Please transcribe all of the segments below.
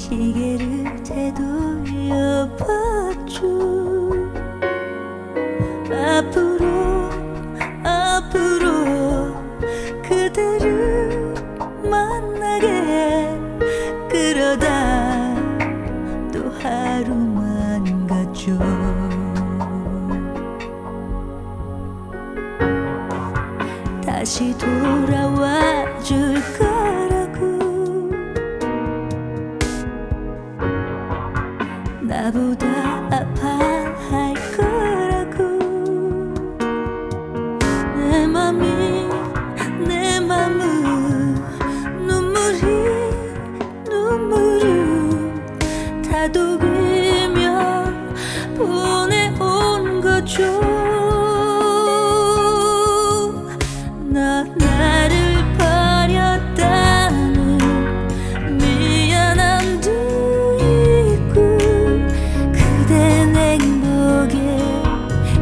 시계를 되돌려봤죠. 앞으로 그대를 만나게, 그러다 또 하루만 갔죠. 다시 돌아와 줄 거라고, 나보다 아파할 거라고. 내 맘은 눈물을 다독이며 보내온 거죠. 나를 버렸다는 미안함도 있고, 그댄 행복에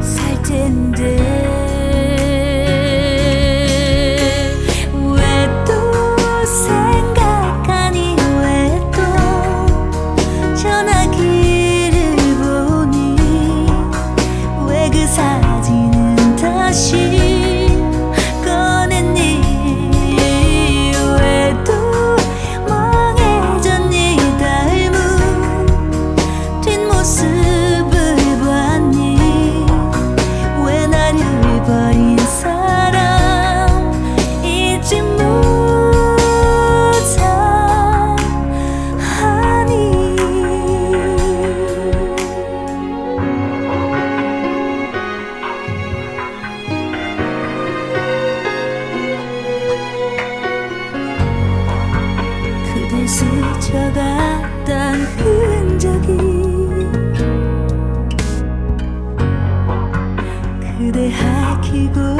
살 텐데 왜 또 생각하니, 왜 또 전화기를 보니, 왜 그 사진은 다시 꺼냈니, 왜 또 멍해졌니, 닮은 뒷모습을 봤니, 왜 나를 버린 사람 잊지 못하니. 그대 스쳐갔던 흔적이, 그대 밝히고